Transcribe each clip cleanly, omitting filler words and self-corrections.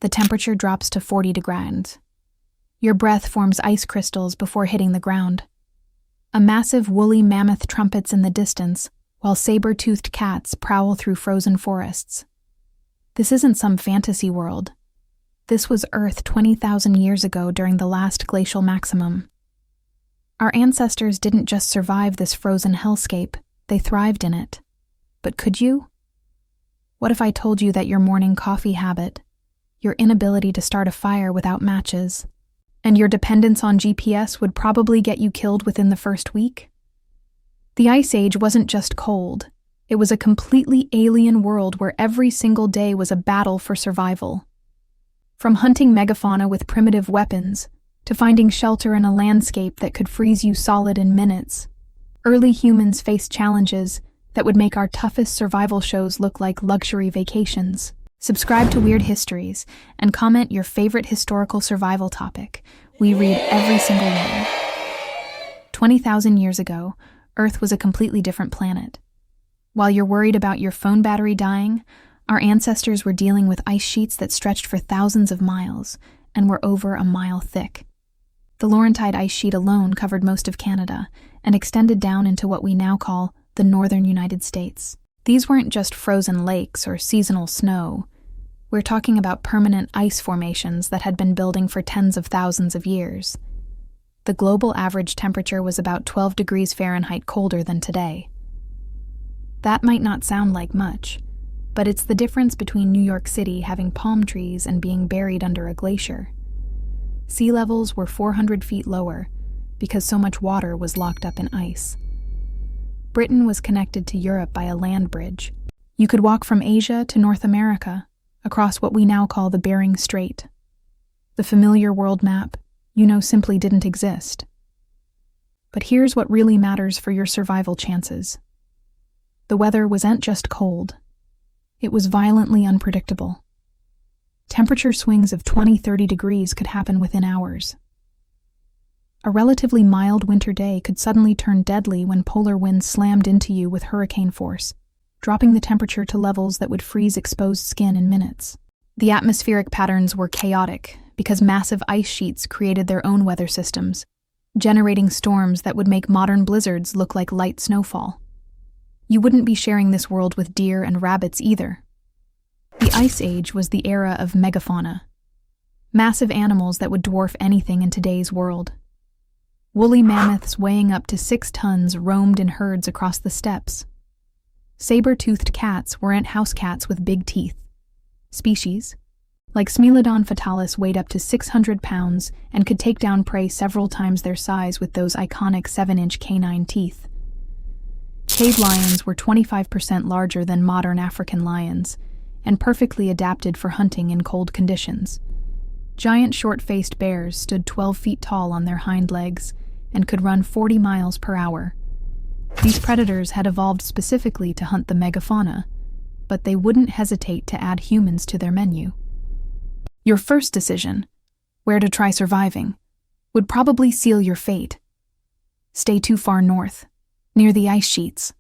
The temperature drops to 40 degrees. Your breath forms ice crystals before hitting the ground. A massive woolly mammoth trumpets in the distance, while saber-toothed cats prowl through frozen forests. This isn't some fantasy world. This was Earth 20,000 years ago during the last glacial maximum. Our ancestors didn't just survive this frozen hellscape, they thrived in it. But could you? What if I told you that your morning coffee habit, your inability to start a fire without matches, and your dependence on GPS would probably get you killed within the first week? The Ice Age wasn't just cold. It was a completely alien world where every single day was a battle for survival. From hunting megafauna with primitive weapons, to finding shelter in a landscape that could freeze you solid in minutes, early humans faced challenges that would make our toughest survival shows look like luxury vacations. Subscribe to Weird Histories and comment your favorite historical survival topic. We read every single one. 20,000 years ago, Earth was a completely different planet. While you're worried about your phone battery dying, our ancestors were dealing with ice sheets that stretched for thousands of miles and were over a mile thick. The Laurentide ice sheet alone covered most of Canada and extended down into what we now call the northern United States. These weren't just frozen lakes or seasonal snow. We're talking about permanent ice formations that had been building for tens of thousands of years. The global average temperature was about 12 degrees Fahrenheit colder than today. That might not sound like much, but it's the difference between New York City having palm trees and being buried under a glacier. Sea levels were 400 feet lower because so much water was locked up in ice. Britain was connected to Europe by a land bridge. You could walk from Asia to North America, across what we now call the Bering Strait. The familiar world map, simply didn't exist. But here's what really matters for your survival chances. The weather wasn't just cold. It was violently unpredictable. Temperature swings of 20-30 degrees could happen within hours. A relatively mild winter day could suddenly turn deadly when polar winds slammed into you with hurricane force, dropping the temperature to levels that would freeze exposed skin in minutes. The atmospheric patterns were chaotic because massive ice sheets created their own weather systems, generating storms that would make modern blizzards look like light snowfall. You wouldn't be sharing this world with deer and rabbits either. The Ice Age was the era of megafauna, massive animals that would dwarf anything in today's world. Woolly mammoths weighing up to 6 tons roamed in herds across the steppes. Saber-toothed cats weren't house cats with big teeth. Species, like Smilodon fatalis, weighed up to 600 pounds and could take down prey several times their size with those iconic 7-inch canine teeth. Cave lions were 25% larger than modern African lions and perfectly adapted for hunting in cold conditions. Giant short-faced bears stood 12 feet tall on their hind legs and could run 40 miles per hour. These predators had evolved specifically to hunt the megafauna, but they wouldn't hesitate to add humans to their menu. Your first decision, where to try surviving, would probably seal your fate. Stay too far north, near the ice sheets,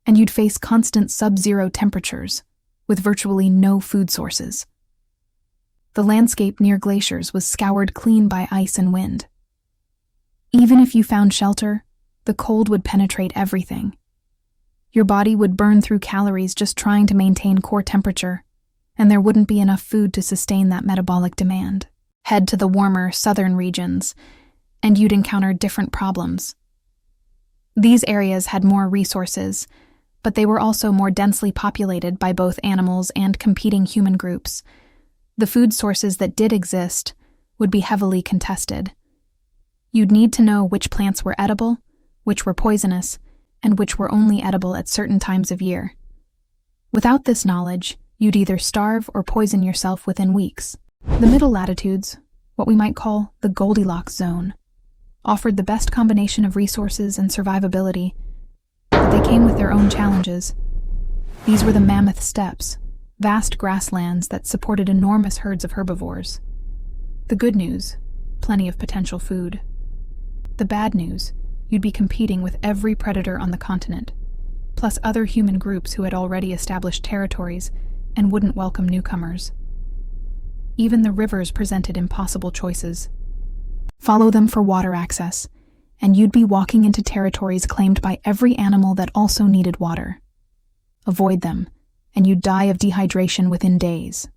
and you'd face constant sub-zero temperatures, with virtually no food sources. The landscape near glaciers was scoured clean by ice and wind. Even if you found shelter, the cold would penetrate everything. Your body would burn through calories just trying to maintain core temperature, and there wouldn't be enough food to sustain that metabolic demand. Head to the warmer southern regions, and you'd encounter different problems. These areas had more resources, but they were also more densely populated by both animals and competing human groups. The food sources that did exist would be heavily contested. You'd need to know which plants were edible, which were poisonous, and which were only edible at certain times of year. Without this knowledge, you'd either starve or poison yourself within weeks. The middle latitudes, what we might call the Goldilocks zone, offered the best combination of resources and survivability, but they came with their own challenges. These were the Mammoth steppes, vast grasslands that supported enormous herds of herbivores. The good news, plenty of potential food. The bad news, you'd be competing with every predator on the continent, plus other human groups who had already established territories and wouldn't welcome newcomers. Even the rivers presented impossible choices. Follow them for water access, and you'd be walking into territories claimed by every animal that also needed water. Avoid them, and you'd die of dehydration within days.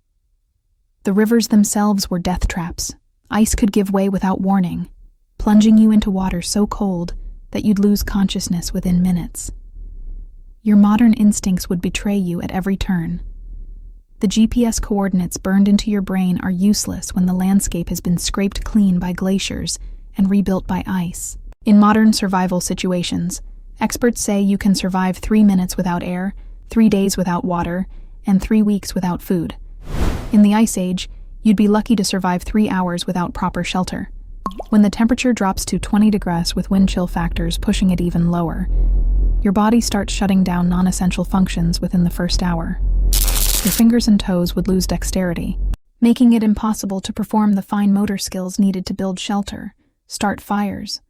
The rivers themselves were death traps. Ice could give way without warning, plunging you into water so cold that you'd lose consciousness within minutes. Your modern instincts would betray you at every turn. The GPS coordinates burned into your brain are useless when the landscape has been scraped clean by glaciers and rebuilt by ice. In modern survival situations, experts say you can survive 3 minutes without air, 3 days without water, and 3 weeks without food. In the Ice Age, you'd be lucky to survive 3 hours without proper shelter. When the temperature drops to 20 degrees with wind chill factors pushing it even lower, your body starts shutting down non-essential functions within the first hour. Your fingers and toes would lose dexterity, making it impossible to perform the fine motor skills needed to build shelter, start fires,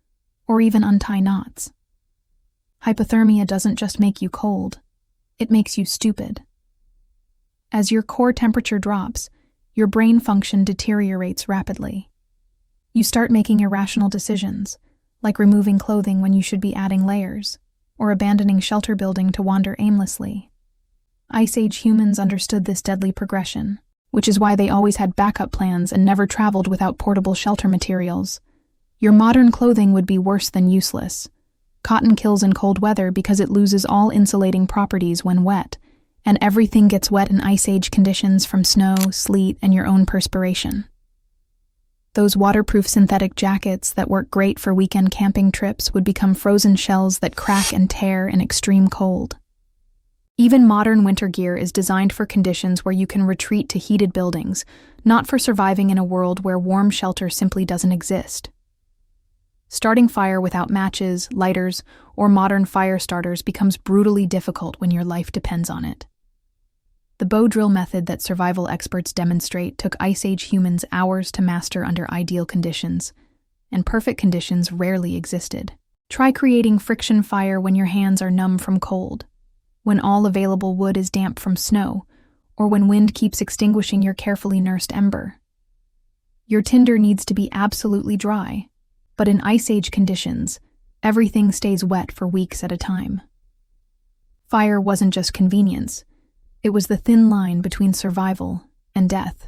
or even untie knots. Hypothermia doesn't just make you cold, it makes you stupid. As your core temperature drops, your brain function deteriorates rapidly. You start making irrational decisions, like removing clothing when you should be adding layers, or abandoning shelter building to wander aimlessly. Ice Age humans understood this deadly progression, which is why they always had backup plans and never traveled without portable shelter materials. Your modern clothing would be worse than useless. Cotton kills in cold weather because it loses all insulating properties when wet, and everything gets wet in Ice Age conditions from snow, sleet, and your own perspiration. Those waterproof synthetic jackets that work great for weekend camping trips would become frozen shells that crack and tear in extreme cold. Even modern winter gear is designed for conditions where you can retreat to heated buildings, not for surviving in a world where warm shelter simply doesn't exist. Starting fire without matches, lighters, or modern fire starters becomes brutally difficult when your life depends on it. The bow drill method that survival experts demonstrate took Ice Age humans hours to master under ideal conditions, and perfect conditions rarely existed. Try creating friction fire when your hands are numb from cold, when all available wood is damp from snow, or when wind keeps extinguishing your carefully nursed ember. Your tinder needs to be absolutely dry, but in Ice Age conditions, everything stays wet for weeks at a time. Fire wasn't just convenience, it was the thin line between survival and death.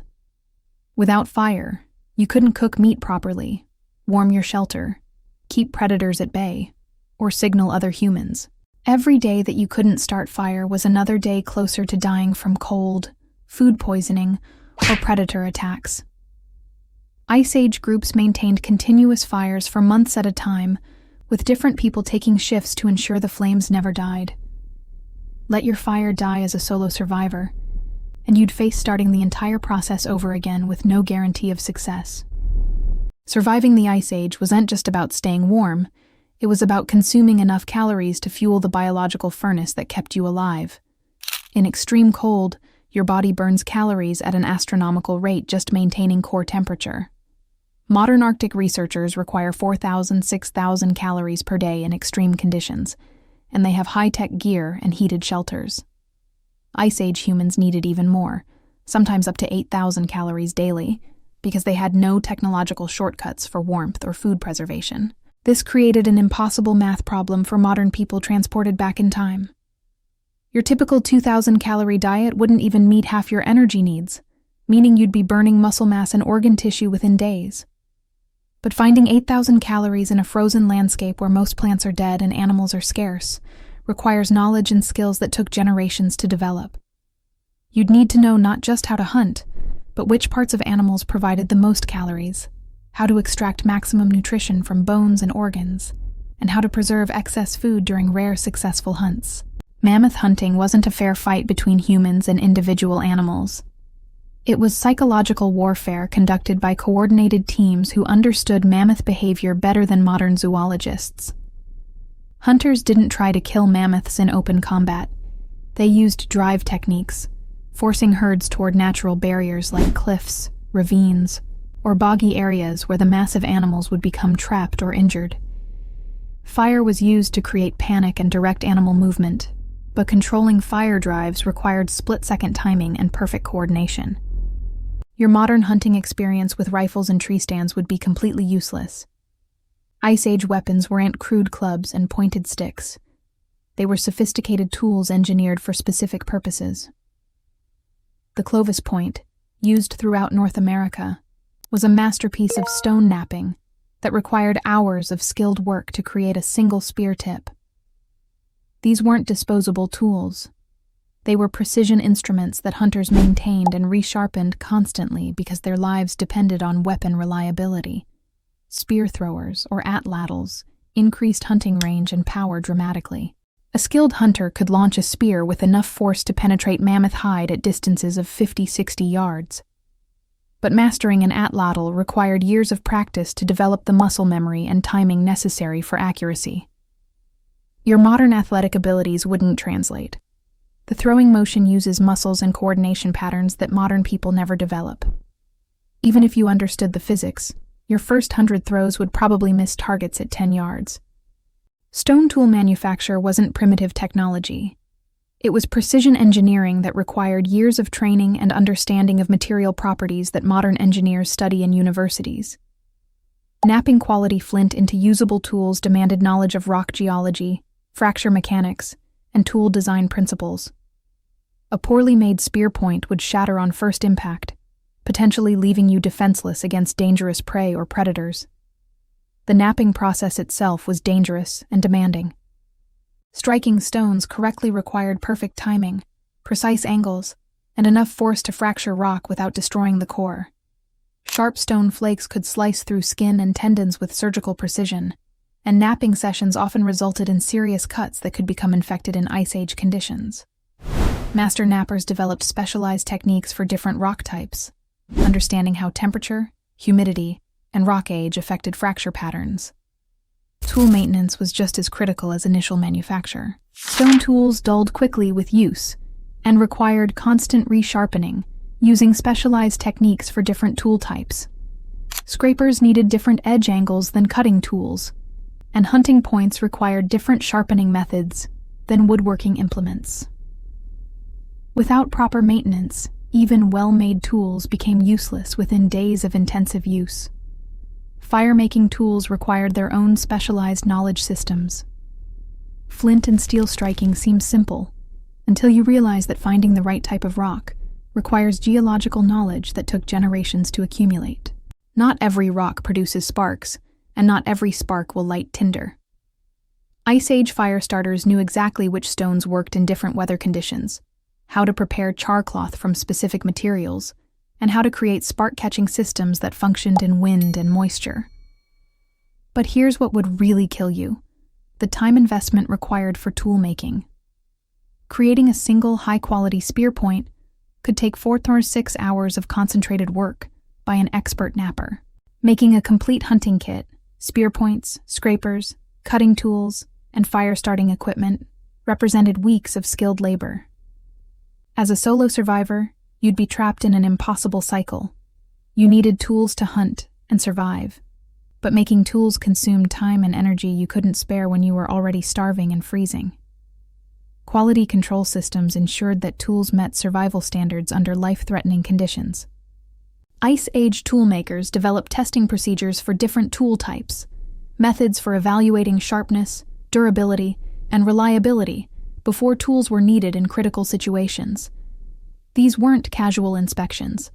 Without fire, you couldn't cook meat properly, warm your shelter, keep predators at bay, or signal other humans. Every day that you couldn't start fire was another day closer to dying from cold, food poisoning, or predator attacks. Ice Age groups maintained continuous fires for months at a time, with different people taking shifts to ensure the flames never died. Let your fire die as a solo survivor, and you'd face starting the entire process over again with no guarantee of success. Surviving the Ice Age wasn't just about staying warm, it was about consuming enough calories to fuel the biological furnace that kept you alive. In extreme cold, your body burns calories at an astronomical rate just maintaining core temperature. Modern Arctic researchers require 4,000 to 6,000 calories per day in extreme conditions, and they have high-tech gear and heated shelters. Ice Age humans needed even more, sometimes up to 8,000 calories daily, because they had no technological shortcuts for warmth or food preservation. This created an impossible math problem for modern people transported back in time. Your typical 2,000-calorie diet wouldn't even meet half your energy needs, meaning you'd be burning muscle mass and organ tissue within days. But finding 8,000 calories in a frozen landscape where most plants are dead and animals are scarce requires knowledge and skills that took generations to develop. You'd need to know not just how to hunt, but which parts of animals provided the most calories, how to extract maximum nutrition from bones and organs, and how to preserve excess food during rare successful hunts. Mammoth hunting wasn't a fair fight between humans and individual animals. It was psychological warfare conducted by coordinated teams who understood mammoth behavior better than modern zoologists. Hunters didn't try to kill mammoths in open combat. They used drive techniques, forcing herds toward natural barriers like cliffs, ravines, or boggy areas where the massive animals would become trapped or injured. Fire was used to create panic and direct animal movement, but controlling fire drives required split-second timing and perfect coordination. Your modern hunting experience with rifles and tree stands would be completely useless. Ice Age weapons weren't crude clubs and pointed sticks. They were sophisticated tools engineered for specific purposes. The Clovis point, used throughout North America, was a masterpiece of stone knapping that required hours of skilled work to create a single spear tip. These weren't disposable tools. They were precision instruments that hunters maintained and resharpened constantly because their lives depended on weapon reliability. Spear throwers, or atlatls, increased hunting range and power dramatically. A skilled hunter could launch a spear with enough force to penetrate mammoth hide at distances of 50-60 yards. But mastering an atlatl required years of practice to develop the muscle memory and timing necessary for accuracy. Your modern athletic abilities wouldn't translate. The throwing motion uses muscles and coordination patterns that modern people never develop. Even if you understood the physics, your first 100 throws would probably miss targets at 10 yards. Stone tool manufacture wasn't primitive technology. It was precision engineering that required years of training and understanding of material properties that modern engineers study in universities. Knapping quality flint into usable tools demanded knowledge of rock geology, fracture mechanics, and tool design principles. A poorly made spear point would shatter on first impact, potentially leaving you defenseless against dangerous prey or predators. The knapping process itself was dangerous and demanding. Striking stones correctly required perfect timing, precise angles, and enough force to fracture rock without destroying the core. Sharp stone flakes could slice through skin and tendons with surgical precision, and knapping sessions often resulted in serious cuts that could become infected in Ice Age conditions. Master knappers developed specialized techniques for different rock types, understanding how temperature, humidity, and rock age affected fracture patterns. Tool maintenance was just as critical as initial manufacture. Stone tools dulled quickly with use and required constant resharpening, using specialized techniques for different tool types. Scrapers needed different edge angles than cutting tools, and hunting points required different sharpening methods than woodworking implements. Without proper maintenance, even well-made tools became useless within days of intensive use. Fire-making tools required their own specialized knowledge systems. Flint and steel striking seems simple, until you realize that finding the right type of rock requires geological knowledge that took generations to accumulate. Not every rock produces sparks, and not every spark will light tinder. Ice Age fire starters knew exactly which stones worked in different weather conditions, how to prepare char cloth from specific materials, and how to create spark-catching systems that functioned in wind and moisture. But here's what would really kill you: the time investment required for tool making. Creating a single high-quality spear point could take 4 or 6 hours of concentrated work by an expert knapper. Making a complete hunting kit, spear points, scrapers, cutting tools, and fire-starting equipment represented weeks of skilled labor. As a solo survivor, you'd be trapped in an impossible cycle. You needed tools to hunt and survive, but making tools consumed time and energy you couldn't spare when you were already starving and freezing. Quality control systems ensured that tools met survival standards under life-threatening conditions. Ice Age toolmakers developed testing procedures for different tool types, methods for evaluating sharpness, durability, and reliability before tools were needed in critical situations. These weren't casual inspections.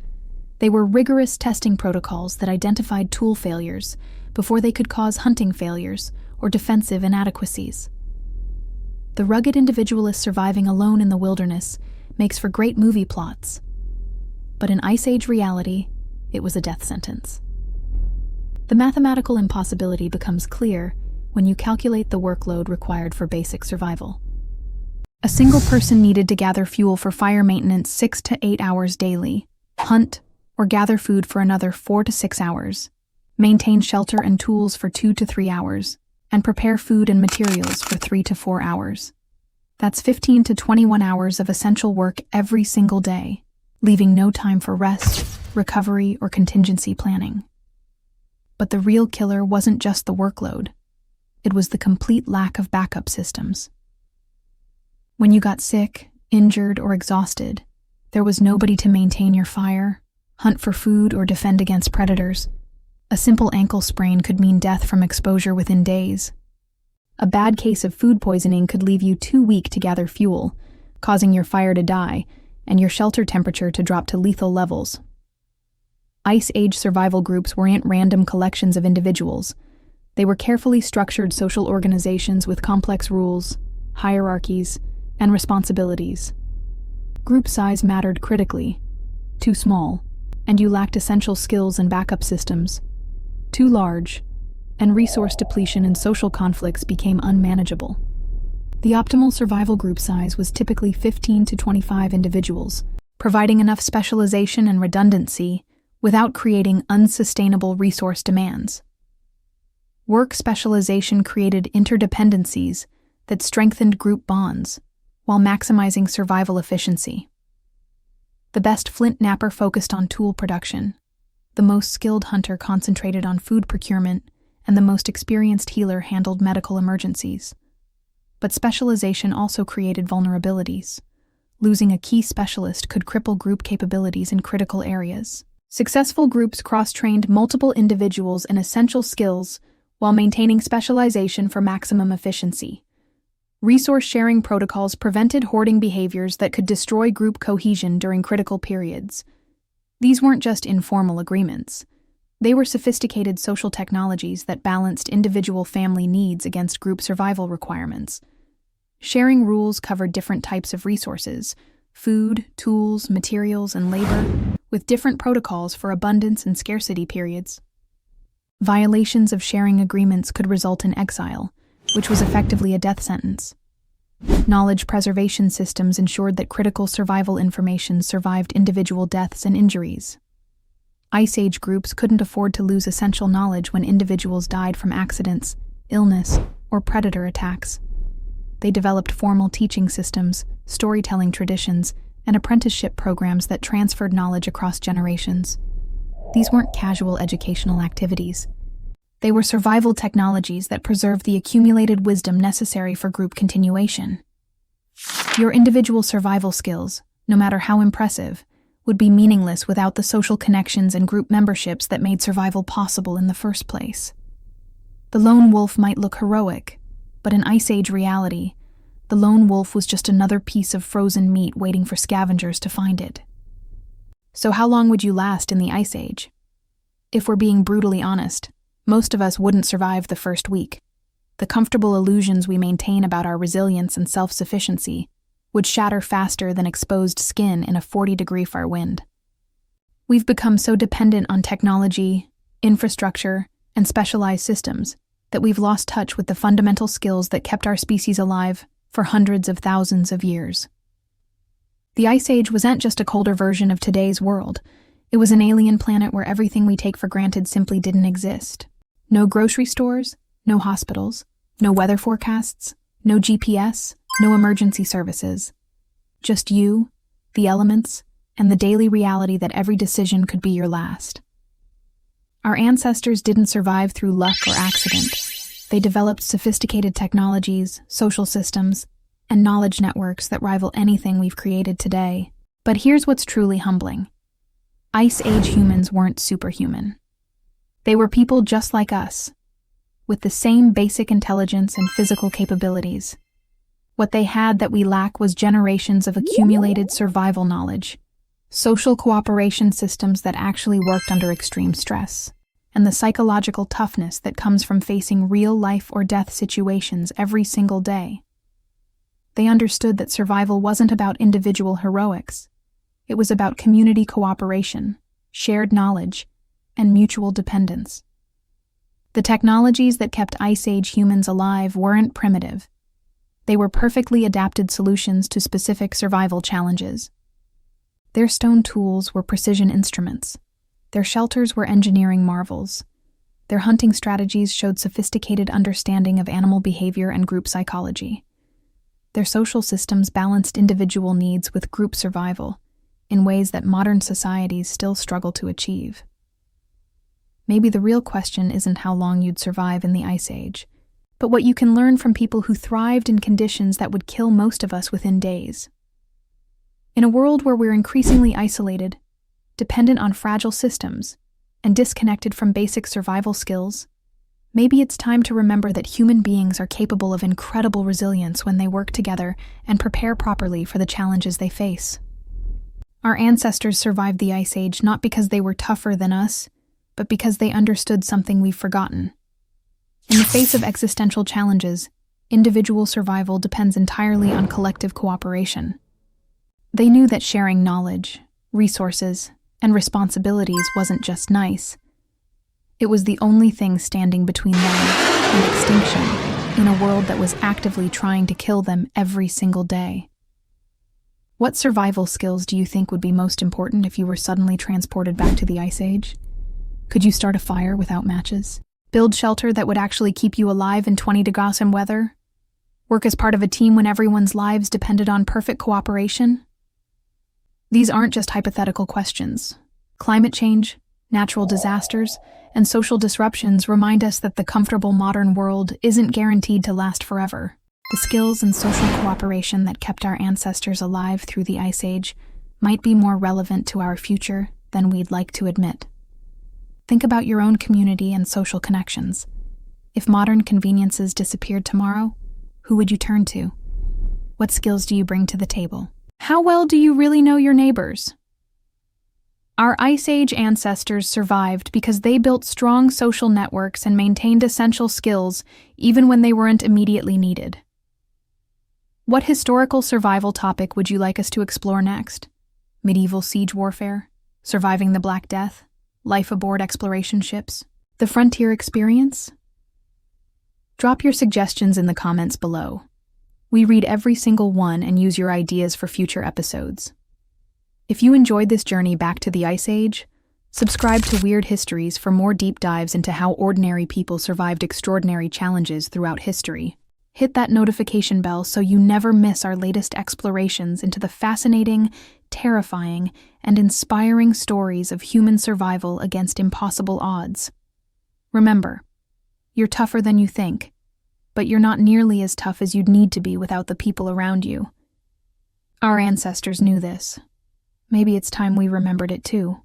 They were rigorous testing protocols that identified tool failures before they could cause hunting failures or defensive inadequacies. The rugged individualist surviving alone in the wilderness makes for great movie plots. But in Ice Age reality, it was a death sentence. The mathematical impossibility becomes clear when you calculate the workload required for basic survival. A single person needed to gather fuel for fire maintenance 6 to 8 hours daily, hunt or gather food for another 4 to 6 hours, maintain shelter and tools for 2 to 3 hours, and prepare food and materials for 3 to 4 hours. That's 15 to 21 hours of essential work every single day, leaving no time for rest, recovery, or contingency planning. But the real killer wasn't just the workload. It was the complete lack of backup systems. When you got sick, injured, or exhausted, there was nobody to maintain your fire, hunt for food, or defend against predators. A simple ankle sprain could mean death from exposure within days. A bad case of food poisoning could leave you too weak to gather fuel, causing your fire to die and your shelter temperature to drop to lethal levels. Ice Age survival groups weren't random collections of individuals. They were carefully structured social organizations with complex rules, hierarchies, and responsibilities. Group size mattered critically. Too small, and you lacked essential skills and backup systems. Too large, and resource depletion and social conflicts became unmanageable. The optimal survival group size was typically 15 to 25 individuals, providing enough specialization and redundancy without creating unsustainable resource demands. Work specialization created interdependencies that strengthened group bonds while maximizing survival efficiency. The best flint knapper focused on tool production. The most skilled hunter concentrated on food procurement, and the most experienced healer handled medical emergencies. But specialization also created vulnerabilities. Losing a key specialist could cripple group capabilities in critical areas. Successful groups cross-trained multiple individuals in essential skills while maintaining specialization for maximum efficiency. Resource-sharing protocols prevented hoarding behaviors that could destroy group cohesion during critical periods. These weren't just informal agreements. They were sophisticated social technologies that balanced individual family needs against group survival requirements. Sharing rules covered different types of resources, food, tools, materials, and labor, with different protocols for abundance and scarcity periods. Violations of sharing agreements could result in exile, which was effectively a death sentence. Knowledge preservation systems ensured that critical survival information survived individual deaths and injuries. Ice Age groups couldn't afford to lose essential knowledge when individuals died from accidents, illness, or predator attacks. They developed formal teaching systems, storytelling traditions, and apprenticeship programs that transferred knowledge across generations. These weren't casual educational activities. They were survival technologies that preserved the accumulated wisdom necessary for group continuation. Your individual survival skills, no matter how impressive, would be meaningless without the social connections and group memberships that made survival possible in the first place. The lone wolf might look heroic, but in Ice Age reality, the lone wolf was just another piece of frozen meat waiting for scavengers to find it. So how long would you last in the Ice Age? If we're being brutally honest, most of us wouldn't survive the first week. The comfortable illusions we maintain about our resilience and self-sufficiency would shatter faster than exposed skin in a 40-degree far wind. We've become so dependent on technology, infrastructure, and specialized systems that we've lost touch with the fundamental skills that kept our species alive for hundreds of thousands of years. The Ice Age wasn't just a colder version of today's world. It was an alien planet where everything we take for granted simply didn't exist. No grocery stores, no hospitals, no weather forecasts, no GPS, no emergency services. Just you, the elements, and the daily reality that every decision could be your last. Our ancestors didn't survive through luck or accident. They developed sophisticated technologies, social systems, and knowledge networks that rival anything we've created today. But here's what's truly humbling. Ice Age humans weren't superhuman. They were people just like us, with the same basic intelligence and physical capabilities. What they had that we lack was generations of accumulated survival knowledge, social cooperation systems that actually worked under extreme stress, and the psychological toughness that comes from facing real life or death situations every single day. They understood that survival wasn't about individual heroics. It was about community cooperation, shared knowledge, and mutual dependence. The technologies that kept Ice Age humans alive weren't primitive. They were perfectly adapted solutions to specific survival challenges. Their stone tools were precision instruments. Their shelters were engineering marvels. Their hunting strategies showed sophisticated understanding of animal behavior and group psychology. Their social systems balanced individual needs with group survival in ways that modern societies still struggle to achieve. Maybe the real question isn't how long you'd survive in the Ice Age, but what you can learn from people who thrived in conditions that would kill most of us within days. In a world where we're increasingly isolated, dependent on fragile systems, and disconnected from basic survival skills. Maybe it's time to remember that human beings are capable of incredible resilience when they work together and prepare properly for the challenges they face. Our ancestors survived the Ice Age not because they were tougher than us, but because they understood something we've forgotten. In the face of existential challenges, individual survival depends entirely on collective cooperation. They knew that sharing knowledge, resources, and responsibilities wasn't just nice. It was the only thing standing between them and extinction in a world that was actively trying to kill them every single day. What survival skills do you think would be most important if you were suddenly transported back to the Ice Age? Could you start a fire without matches? Build shelter that would actually keep you alive in 20-degree weather? Work as part of a team when everyone's lives depended on perfect cooperation? These aren't just hypothetical questions. Climate change, natural disasters, and social disruptions remind us that the comfortable modern world isn't guaranteed to last forever. The skills and social cooperation that kept our ancestors alive through the Ice Age might be more relevant to our future than we'd like to admit. Think about your own community and social connections. If modern conveniences disappeared tomorrow, who would you turn to? What skills do you bring to the table? How well do you really know your neighbors? Our Ice Age ancestors survived because they built strong social networks and maintained essential skills even when they weren't immediately needed. What historical survival topic would you like us to explore next? Medieval siege warfare? Surviving the Black Death? Life aboard exploration ships? The frontier experience? Drop your suggestions in the comments below. We read every single one and use your ideas for future episodes. If you enjoyed this journey back to the Ice Age, subscribe to Weird Histories for more deep dives into how ordinary people survived extraordinary challenges throughout history. Hit that notification bell so you never miss our latest explorations into the fascinating, terrifying, and inspiring stories of human survival against impossible odds. Remember, you're tougher than you think, but you're not nearly as tough as you'd need to be without the people around you. Our ancestors knew this. Maybe it's time we remembered it too.